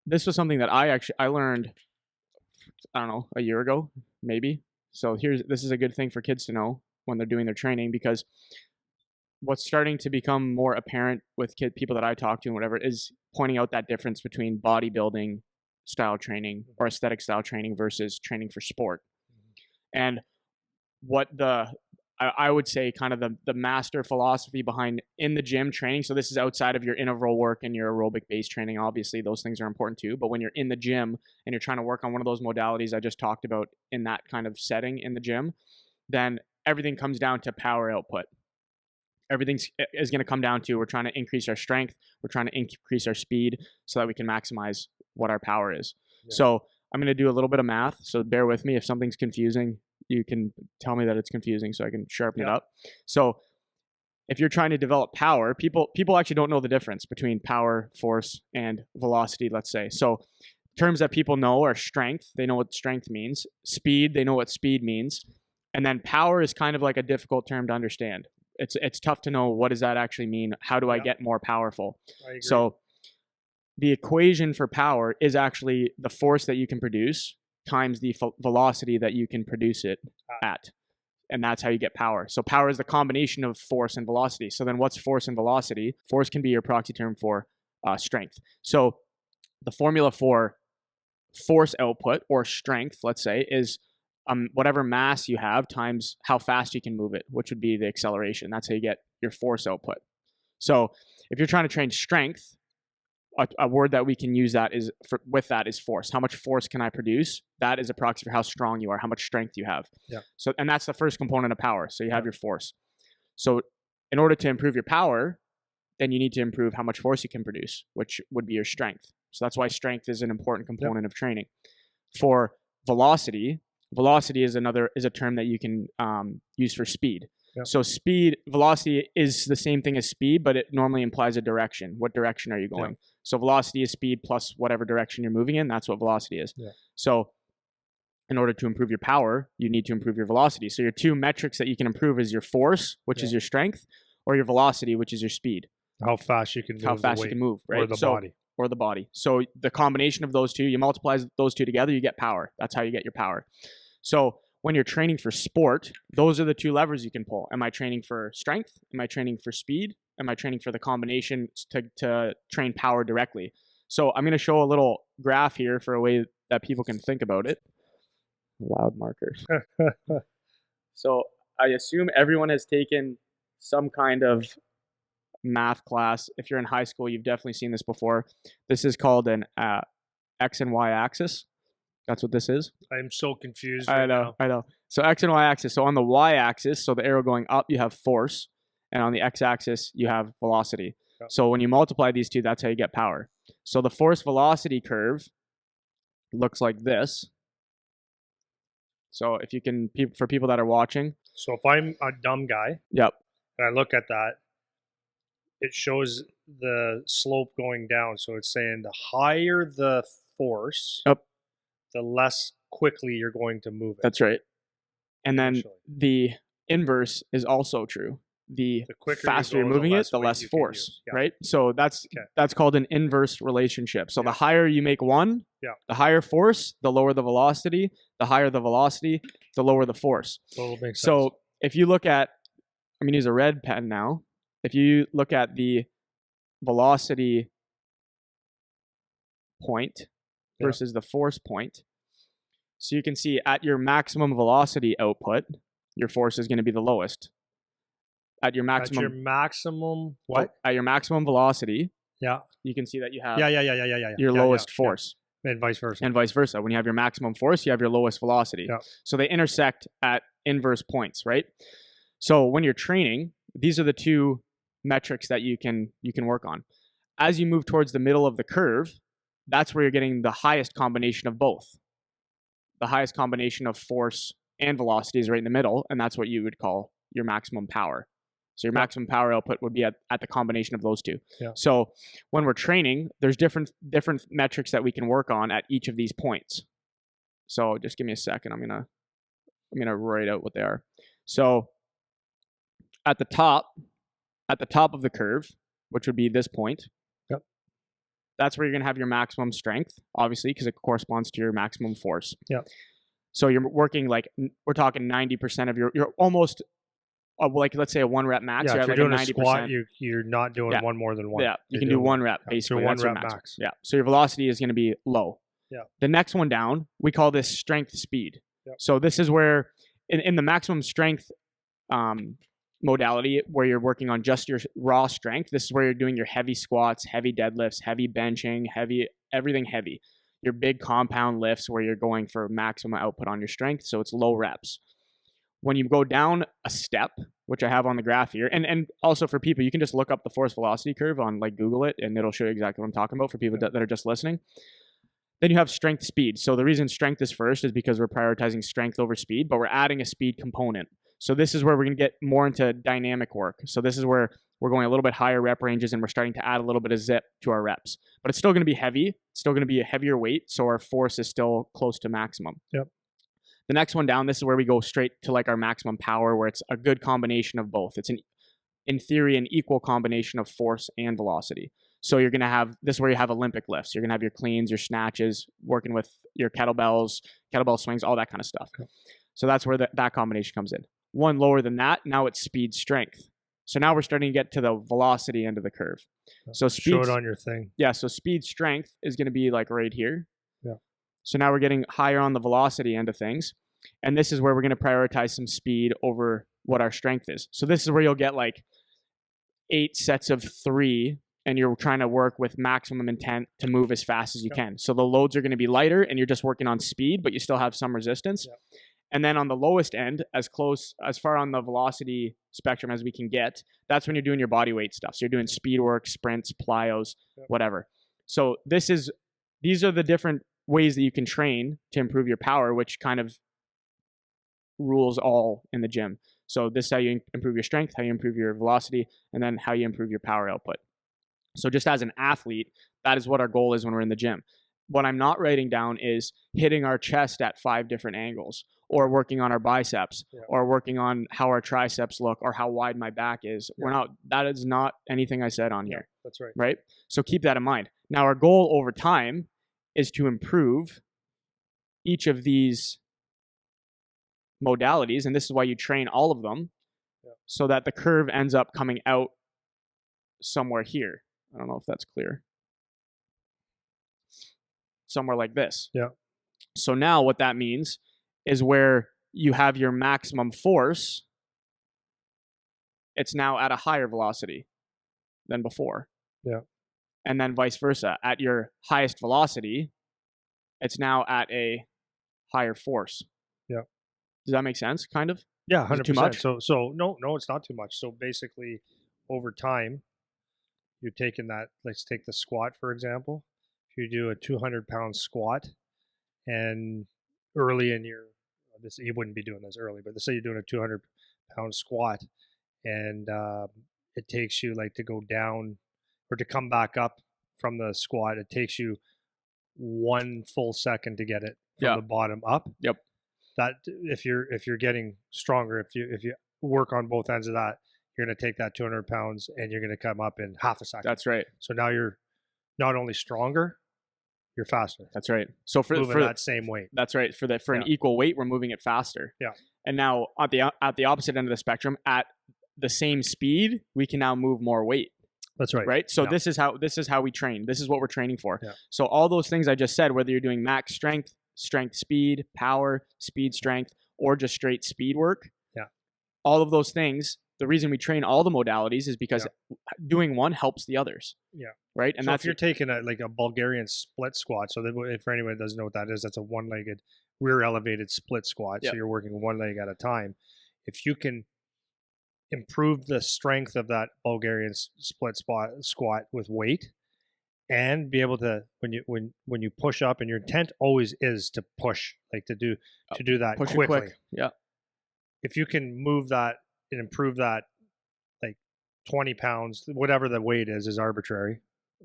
this was something that I learned, I don't know, a year ago, maybe. So this is a good thing for kids to know when they're doing their training, because what's starting to become more apparent with people that I talk to and whatever is pointing out that difference between bodybuilding style training or aesthetic style training versus training for sport. And what I would say kind of the master philosophy behind in the gym training. So this is outside of your interval work and your aerobic base training. Obviously, those things are important too. But when you're in the gym and you're trying to work on one of those modalities I just talked about in that kind of setting in the gym, then everything comes down to power output. Everything is going to come down to, we're trying to increase our strength, we're trying to increase our speed so that we can maximize what our power is. Yeah. So I'm going to do a little bit of math, so bear with me. If something's confusing, you can tell me that it's confusing so I can sharpen it up. So if you're trying to develop power, people actually don't know the difference between power, force, and velocity, let's say. So terms that people know are strength. They know what strength means. Speed, they know what speed means. And then power is kind of like a difficult term to understand. It's tough to know, what does that actually mean? How do I get more powerful? I agree. So the equation for power is actually the force that you can produce times the velocity that you can produce it at. And that's how you get power. So power is the combination of force and velocity. So then what's force and velocity? Force can be your proxy term for strength. So the formula for force output or strength, let's say, is whatever mass you have times how fast you can move it, which would be the acceleration. That's how you get your force output. So if you're trying to train strength, a word that we can use with that is force. How much force can I produce? That is a proxy for how strong you are, how much strength you have. Yeah. So, and that's the first component of power. So you have your force. So in order to improve your power, then you need to improve how much force you can produce, which would be your strength. So that's why strength is an important component of training. For velocity is a term that you can use for speed. Yep. So velocity is the same thing as speed, but it normally implies a direction. What direction are you going? Yep. So velocity is speed plus whatever direction you're moving in. That's what velocity is. Yep. So in order to improve your power, you need to improve your velocity. So your two metrics that you can improve is your force, which is your strength, or your velocity, which is your speed. How fast you can move. How fast you can move, right? Or the body. Or the body. So the combination of those two, you multiply those two together, you get power. That's how you get your power. So when you're training for sport, those are the two levers you can pull. Am I training for strength? Am I training for speed? Am I training for the combination to train power directly? So I'm going to show a little graph here for a way that people can think about it. Loud markers. So I assume everyone has taken some kind of math class. If you're in high school, you've definitely seen this before. This is called an X and Y axis. That's what this is. I'm so confused. I know. So X and Y axis. So on the Y axis, so the arrow going up, you have force. And on the X axis, you have velocity. Yep. So when you multiply these two, that's how you get power. So the force velocity curve looks like this. So if you can, for people that are watching. So if I'm a dumb guy. Yep. And I look at that, it shows the slope going down. So it's saying the higher the force. Yep. The less quickly you're going to move it. That's right. And then the inverse is also true. The faster you're moving it, the less force, right? So that's called an inverse relationship. So the higher you make one, the higher force, the lower the velocity. The higher the velocity, the lower the force. So if you look at, I'm going to use a red pen now. If you look at the velocity point versus the force point. So you can see at your maximum velocity output, your force is going to be the lowest. At your maximum At your maximum velocity, you can see that you have your lowest force. And vice versa. And vice versa. When you have your maximum force, you have your lowest velocity. Yeah. So they intersect at inverse points, right? So when you're training, these are the two metrics that you can work on. As you move towards the middle of the curve, that's where you're getting the highest combination of both. The highest combination of force and velocity is right in the middle, and that's what you would call your maximum power. So your maximum power output would be at the combination of those two. Yeah. So when we're training, there's different metrics that we can work on at each of these points. So just give me a second. I'm gonna write out what they are. So at the top of the curve, which would be this point, That's where you're going to have your maximum strength, obviously, because it corresponds to your maximum force. Yeah. So you're working like, we're talking 90% of you're almost, like let's say a 1 rep max. Yeah, You're if at you're like doing a a 90%. squat, you're not doing one more than one. Yeah, you You're can do doing 1 rep, so basically. one That's your rep max. Yeah, so your velocity is going to be low. Yeah. The next one down, we call this strength speed. Yep. So this is where, in the maximum strength modality, where you're working on just your raw strength, this is where you're doing your heavy squats, heavy deadlifts, heavy benching, everything heavy. Your big compound lifts where you're going for maximum output on your strength, so it's low reps. When you go down a step, which I have on the graph here, and also for people, you can just look up the force velocity curve on like Google it, and it'll show you exactly what I'm talking about for people that are just listening. Then you have strength speed. So the reason strength is first is because we're prioritizing strength over speed, but we're adding a speed component. So this is where we're going to get more into dynamic work. So this is where we're going a little bit higher rep ranges and we're starting to add a little bit of zip to our reps. But it's still going to be heavy. It's still going to be a heavier weight. So our force is still close to maximum. Yep. The next one down, this is where we go straight to like our maximum power, where it's a good combination of both. It's in theory, an equal combination of force and velocity. So you're going to have, this is where you have Olympic lifts. You're going to have your cleans, your snatches, working with your kettlebells, kettlebell swings, all that kind of stuff. Okay. So that's where that combination comes in. One lower than that, now it's speed strength. So now we're starting to get to the velocity end of the curve. So speed, show it on your thing. Yeah, so speed strength is going to be like right here. Yeah. So now we're getting higher on the velocity end of things. And this is where we're going to prioritize some speed over what our strength is. So this is where you'll get like 8 sets of 3, and you're trying to work with maximum intent to move as fast as you can. So the loads are going to be lighter and you're just working on speed, but you still have some resistance. Yep. And then on the lowest end, as far on the velocity spectrum as we can get, that's when you're doing your body weight stuff. So you're doing speed work, sprints, plyos, whatever. So these are the different ways that you can train to improve your power, which kind of rules all in the gym. So this is how you improve your strength, how you improve your velocity, and then how you improve your power output. So just as an athlete, that is what our goal is when we're in the gym. What I'm not writing down is hitting our chest at 5 different angles, or working on our biceps, or working on how our triceps look, or how wide my back is. That is not anything I said on here. That's right. Right? So keep that in mind. Now our goal over time is to improve each of these modalities, and this is why you train all of them, so that the curve ends up coming out somewhere here. I don't know if that's clear. Somewhere like this. Yeah. So now what that means is where you have your maximum force, it's now at a higher velocity than before. Yeah. And then vice versa. At your highest velocity, it's now at a higher force. Yeah. Does that make sense? Kind of? Yeah, 100%. Too much? So no, it's not too much. So basically, over time, you're taking that. Let's take the squat for example. If you do a 200-pound squat, and early in your you wouldn't be doing this early, but let's say you're doing a 200-pound squat, and it takes you like to go down or to come back up from the squat. It takes you 1 full second to get it from the bottom up. Yep. That if you're getting stronger, if you work on both ends of that, you're going to take that 200 pounds and you're going to come up in half a second. That's right. So now you're not only stronger, you're faster. That's right. So for that same weight. That's right. For an equal weight, we're moving it faster. Yeah. And now at the opposite end of the spectrum, at the same speed, we can now move more weight. That's right. Right. So this is how we train. This is what we're training for. Yeah. So all those things I just said, whether you're doing max strength, speed, power, speed, strength, or just straight speed work. Yeah. All of those things. The reason we train all the modalities is because doing one helps the others. Yeah. Right. And so that's if you're taking a Bulgarian split squat. So if for anyone that doesn't know what that is, that's a one-legged rear elevated split squat. Yep. So you're working one leg at a time. If you can improve the strength of that Bulgarian split squat with weight, and be able to when you push up, and your intent always is to push, like to do that push quickly. Quick. Yeah. If you can move that and improve that, like 20 pounds, whatever the weight is arbitrary,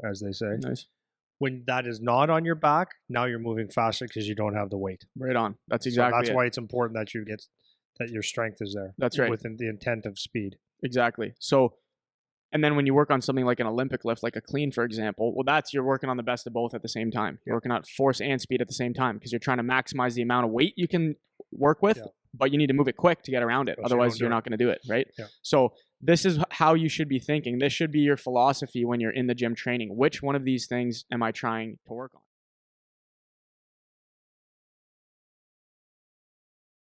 as they say. Nice. When that is not on your back, now you're moving faster because you don't have the weight. Right on. That's exactly. So that's why it's important that your strength is there. That's right. Within the intent of speed. Exactly. So And then when you work on something like an Olympic lift, like a clean, for example, well, that's you're working on the best of both at the same time. You're working on force and speed at the same time because you're trying to maximize the amount of weight you can work with, but you need to move it quick to get around it. Otherwise, you're not going to do it, right? So this is how you should be thinking. This should be your philosophy when you're in the gym training. Which one of these things am I trying to work on?